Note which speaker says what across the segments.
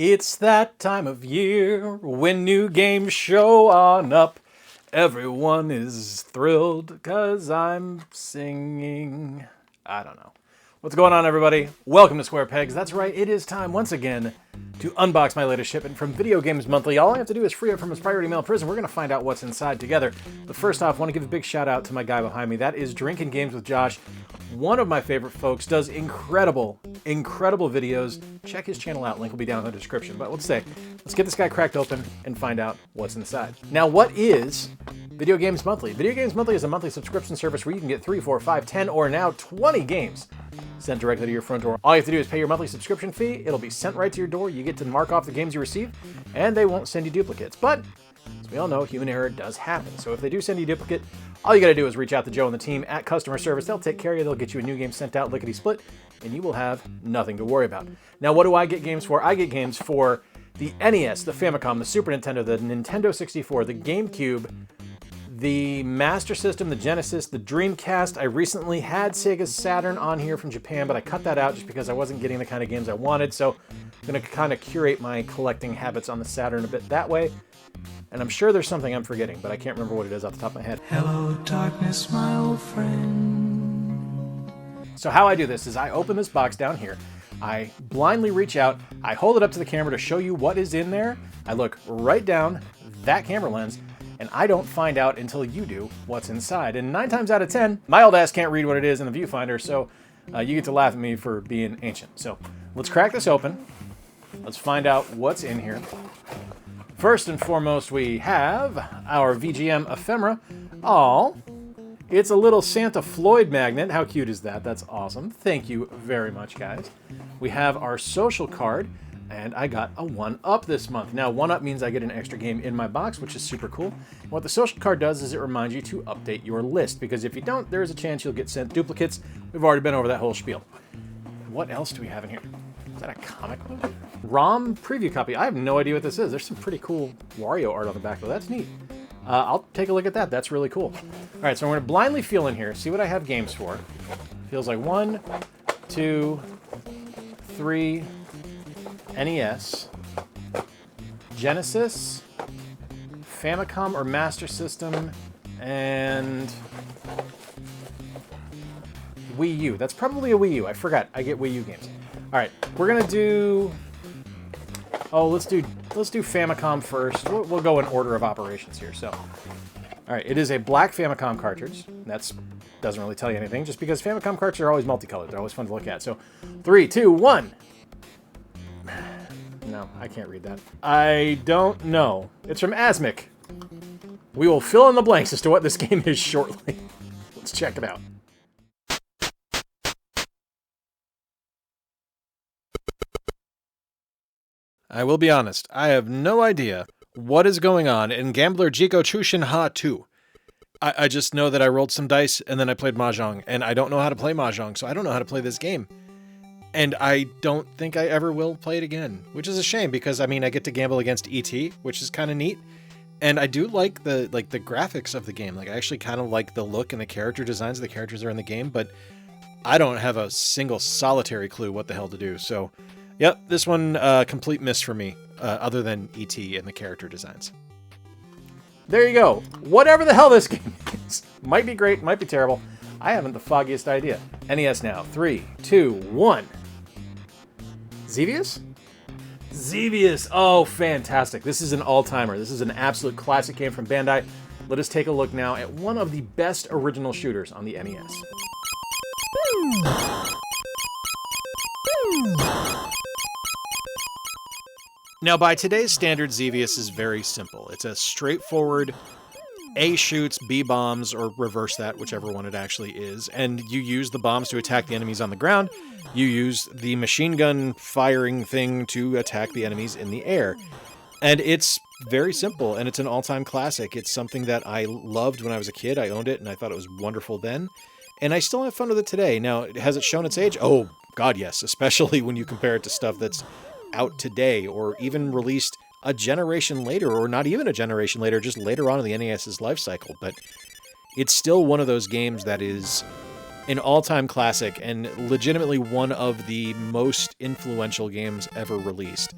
Speaker 1: It's that time of year when new games show on up. Everyone is thrilled 'cause I'm singing. I don't know. What's going on, everybody? Welcome to Square Pegs. That's right, it is time once again to unbox my latest shipment from Video Games Monthly. All I have to do is free up from his priority mail prison. We're going to find out what's inside together. But first off, I want to give a big shout out to my guy behind me. That is Drinking Games with Josh. One of my favorite folks, does incredible videos. Check his channel out. Link will be down in the description. But let's get this guy cracked open and find out what's inside. Now, what is Video Games Monthly? Video Games Monthly is a monthly subscription service where you can get 3, 4, 5, 10, or now 20 games sent directly to your front door. All you have to do is pay your monthly subscription fee. It'll be sent right to your door. You get to mark off the games you receive, and they won't send you duplicates. But as we all know, human error does happen. So if they do send you a duplicate, all you got to do is reach out to Joe and the team at customer service. They'll take care of you. They'll get you a new game sent out lickety-split, and you will have nothing to worry about. Now, what do I get games for? I get games for the NES, the Famicom, the Super Nintendo, the Nintendo 64, the GameCube, the Master System, the Genesis, the Dreamcast. I recently had Sega Saturn on here from Japan, but I cut that out just because I wasn't getting the kind of games I wanted. So I'm going to kind of curate my collecting habits on the Saturn a bit that way. And I'm sure there's something I'm forgetting, but I can't remember what it is off the top of my head.
Speaker 2: Hello, darkness, my old friend.
Speaker 1: So how I do this is I open this box down here. I blindly reach out. I hold it up to the camera to show you what is in there. I look right down that camera lens, and I don't find out until you do what's inside. And 9 times out of 10, my old ass can't read what it is in the viewfinder, so you get to laugh at me for being ancient. So let's crack this open. Let's find out what's in here. First and foremost, we have our VGM ephemera. Oh, it's a little Santa Floyd magnet. How cute is that? That's awesome. Thank you very much, guys. We have our social card, and I got a 1-up this month. Now, 1-up means I get an extra game in my box, which is super cool. And what the social card does is it reminds you to update your list, because if you don't, there is a chance you'll get sent duplicates. We've already been over that whole spiel. What else do we have in here? Is that a comic book? ROM preview copy. I have no idea what this is. There's some pretty cool Wario art on the back, though. That's neat. I'll take a look at that. That's really cool. All right, so I'm going to blindly feel in here, see what I have games for. Feels like 1, 2, 3, NES, Genesis, Famicom or Master System, and Wii U. That's probably a Wii U. I forgot. I get Wii U games. All right, we're gonna do. Oh, let's do Famicom first. We'll go in order of operations here. So, all right, it is a black Famicom cartridge. That doesn't really tell you anything, just because Famicom cartridges are always multicolored. They're always fun to look at. So, 3, 2, 1. No, I can't read that. I don't know. It's from Asmic. We will fill in the blanks as to what this game is shortly. Let's check it out. I will be honest, I have no idea what is going on in Gambler Jiko Chushin Ha 2. I just know that I rolled some dice and then I played Mahjong, and I don't know how to play Mahjong, so I don't know how to play this game. And I don't think I ever will play it again, which is a shame because, I mean, I get to gamble against E.T., which is kind of neat. And I do like the graphics of the game. Like, I actually kind of like the look and the character designs of the characters that are in the game, but I don't have a single solitary clue what the hell to do. So, yep, this one, complete miss for me, other than E.T. and the character designs. There you go. Whatever the hell this game is. Might be great, might be terrible. I haven't the foggiest idea. NES now. 3, 2, 1. Xevious? Xevious. Oh, fantastic. This is an all-timer. This is an absolute classic game from Bandai. Let us take a look now at one of the best original shooters on the NES. Now, by today's standards, Xevious is very simple. It's a straightforward A shoots, B bombs, or reverse that, whichever one it actually is, and you use the bombs to attack the enemies on the ground. You use the machine gun firing thing to attack the enemies in the air. And it's very simple, and it's an all-time classic. It's something that I loved when I was a kid. I owned it, and I thought it was wonderful then. And I still have fun with it today. Now, has it shown its age? Oh, God, yes. Especially when you compare it to stuff that's out today, or even released a generation later, or not even a generation later, just later on in the NES's life cycle. But it's still one of those games that is an all-time classic and legitimately one of the most influential games ever released.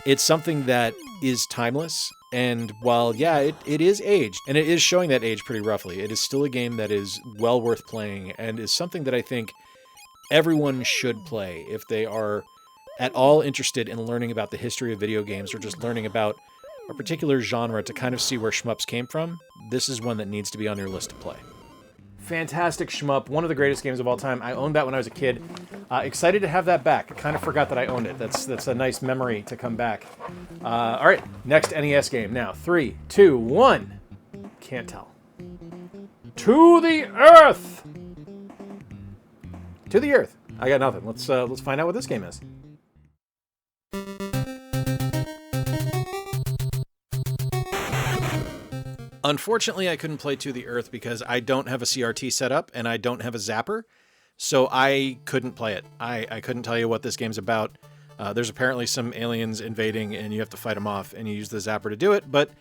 Speaker 1: It's something that is timeless. And while, yeah, it is aged, and it is showing that age pretty roughly, it is still a game that is well worth playing and is something that I think everyone should play if they are at all interested in learning about the history of video games or just learning about a particular genre to kind of see where shmups came from. This is one that needs to be on your list to play. Fantastic shmup, one of the greatest games of all time. I owned that when I was a kid. Excited to have that back. I kind of forgot that I owned it. That's a nice memory to come back. All right, next NES game now. 3, 2, 1. Can't tell. To the Earth! To the Earth. I got nothing. Let's find out what this game is. Unfortunately, I couldn't play To the Earth because I don't have a CRT set up and I don't have a zapper, so I couldn't play it. I couldn't tell you what this game's about. There's apparently some aliens invading and you have to fight them off and you use the zapper to do it, but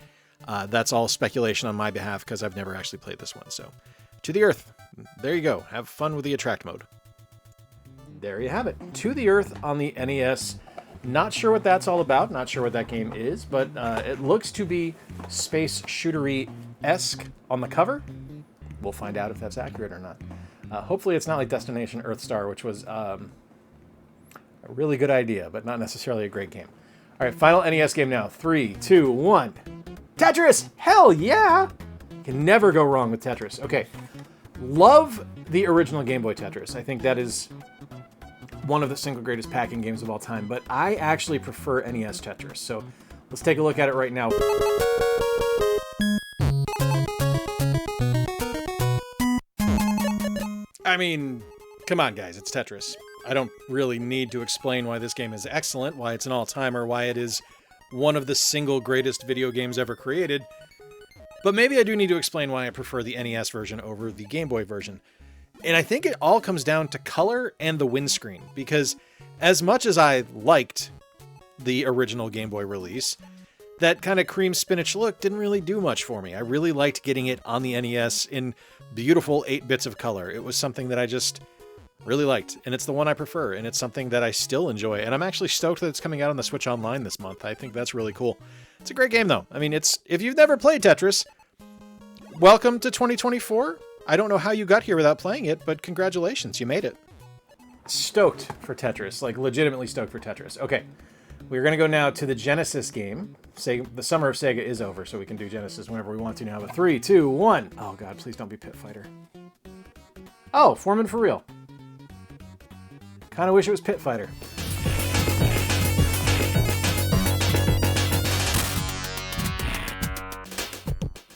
Speaker 1: that's all speculation on my behalf because I've never actually played this one. So, To the Earth. There you go. Have fun with the attract mode. There you have it. To the Earth on the NES. Not sure what that's all about. Not sure what that game is, but it looks to be space shootery-esque on the cover. We'll find out if that's accurate or not. Hopefully it's not like Destination Earthstar, which was a really good idea, but not necessarily a great game. All right, final NES game now. 3, 2, 1. Tetris! Hell yeah! Can never go wrong with Tetris. Okay, love the original Game Boy Tetris. I think that is one of the single greatest packing games of all time, but I actually prefer NES Tetris. So let's take a look at it right now. I mean, come on guys, it's Tetris. I don't really need to explain why this game is excellent, why it's an all-timer, why it is one of the single greatest video games ever created. But maybe I do need to explain why I prefer the NES version over the Game Boy version. And I think it all comes down to color and the windscreen, because as much as I liked the original Game Boy release, that kind of cream spinach look didn't really do much for me. I really liked getting it on the NES in beautiful 8 bits of color. It was something that I just really liked, and it's the one I prefer, and it's something that I still enjoy, and I'm actually stoked that it's coming out on the Switch Online this month. I think that's really cool. It's a great game, though. I mean, if you've never played Tetris, welcome to 2024. I don't know how you got here without playing it, but congratulations, you made it. Stoked for Tetris, like legitimately stoked for Tetris. Okay, we're going to go now to the Genesis game. The summer of Sega is over, so we can do Genesis whenever we want to now. But 3, 2, 1. Oh god, please don't be Pit Fighter. Oh, Foreman for real. Kind of wish it was Pit Fighter.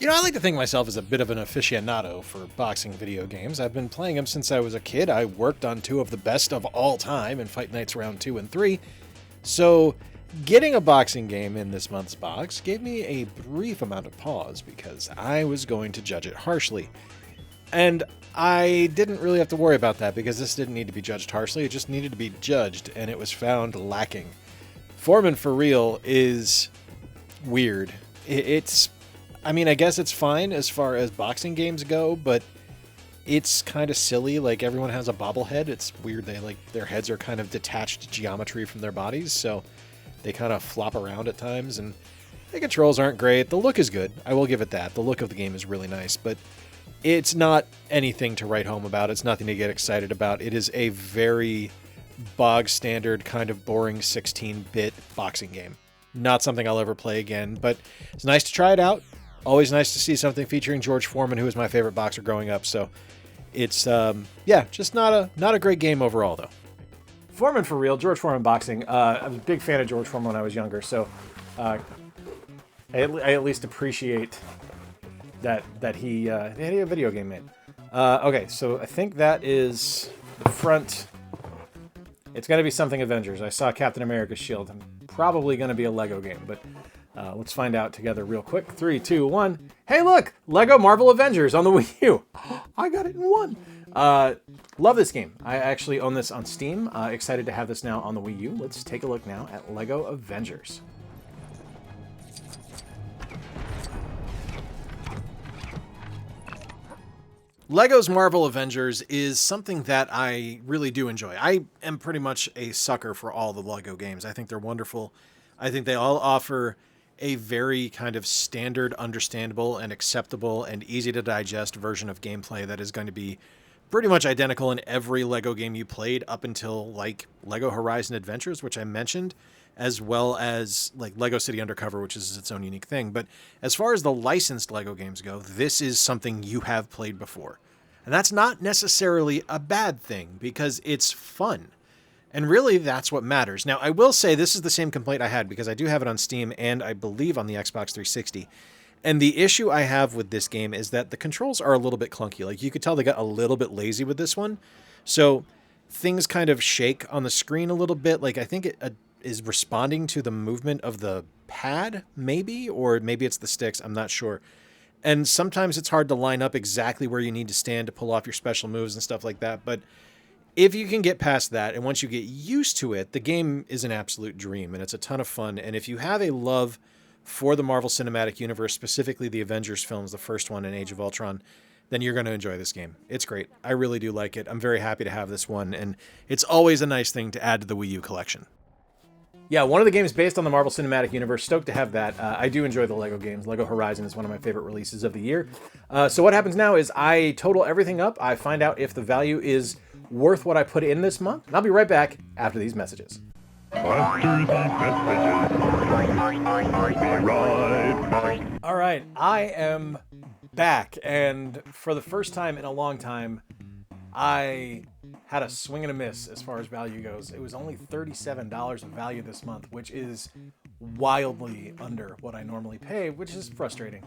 Speaker 1: You know, I like to think of myself as a bit of an aficionado for boxing video games. I've been playing them since I was a kid. I worked on 2 of the best of all time in Fight Nights Round 2 and 3. So, getting a boxing game in this month's box gave me a brief amount of pause because I was going to judge it harshly. And I didn't really have to worry about that because this didn't need to be judged harshly. It just needed to be judged, and it was found lacking. Foreman for Real is weird. I mean, I guess it's fine as far as boxing games go, but it's kind of silly. Like, everyone has a bobblehead. It's weird. Their heads are kind of detached geometry from their bodies, so they kind of flop around at times, and the controls aren't great. The look is good. I will give it that. The look of the game is really nice, but it's not anything to write home about. It's nothing to get excited about. It is a very bog standard, kind of boring 16-bit boxing game. Not something I'll ever play again, but it's nice to try it out. Always nice to see something featuring George Foreman, who was my favorite boxer growing up. So it's, just not a great game overall, though. Foreman for Real, George Foreman boxing. I was a big fan of George Foreman when I was younger, so I at least appreciate that he had a video game made. Okay, so I think that is the front. It's going to be something Avengers. I saw Captain America's shield. I'm probably going to be a Lego game, but let's find out together real quick. 3, 2, 1. Hey, look! Lego Marvel Avengers on the Wii U. I got it in one. Love this game. I actually own this on Steam. Excited to have this now on the Wii U. Let's take a look now at Lego Avengers. Lego's Marvel Avengers is something that I really do enjoy. I am pretty much a sucker for all the Lego games. I think they're wonderful. I think they all offer a very kind of standard, understandable, and acceptable and easy to digest version of gameplay that is going to be pretty much identical in every Lego game you played up until like Lego Horizon Adventures, which I mentioned, as well as like Lego City Undercover, which is its own unique thing. But as far as the licensed Lego games go, this is something you have played before. And that's not necessarily a bad thing because it's fun. And really, that's what matters. Now, I will say this is the same complaint I had because I do have it on Steam and I believe on the Xbox 360. And the issue I have with this game is that the controls are a little bit clunky. Like, you could tell they got a little bit lazy with this one. So things kind of shake on the screen a little bit. Like, I think it is responding to the movement of the pad, maybe, or maybe it's the sticks. I'm not sure. And sometimes it's hard to line up exactly where you need to stand to pull off your special moves and stuff like that. But if you can get past that, and once you get used to it, the game is an absolute dream, and it's a ton of fun. And if you have a love for the Marvel Cinematic Universe, specifically the Avengers films, the first one and Age of Ultron, then you're going to enjoy this game. It's great. I really do like it. I'm very happy to have this one, and it's always a nice thing to add to the Wii U collection. Yeah, one of the games based on the Marvel Cinematic Universe. Stoked to have that. I do enjoy the Lego games. Lego Horizon is one of my favorite releases of the year. So what happens now is I total everything up. I find out if the value is worth what I put in this month. And I'll be right back after these messages.
Speaker 3: After these messages,
Speaker 1: All right, I am back. And for the first time in a long time, I had a swing and a miss as far as value goes. It was only $37 of value this month, which is wildly under what I normally pay, which is frustrating.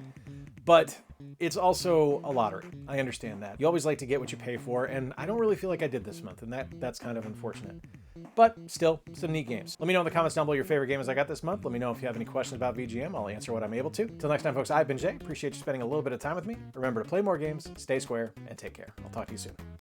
Speaker 1: But it's also a lottery. I understand that. You always like to get what you pay for, and I don't really feel like I did this month, and that's kind of unfortunate. But still, some neat games. Let me know in the comments down below your favorite games I got this month. Let me know if you have any questions about VGM. I'll answer what I'm able to. Till next time, folks, I've been Jay. Appreciate you spending a little bit of time with me. Remember to play more games, stay square, and take care. I'll talk to you soon.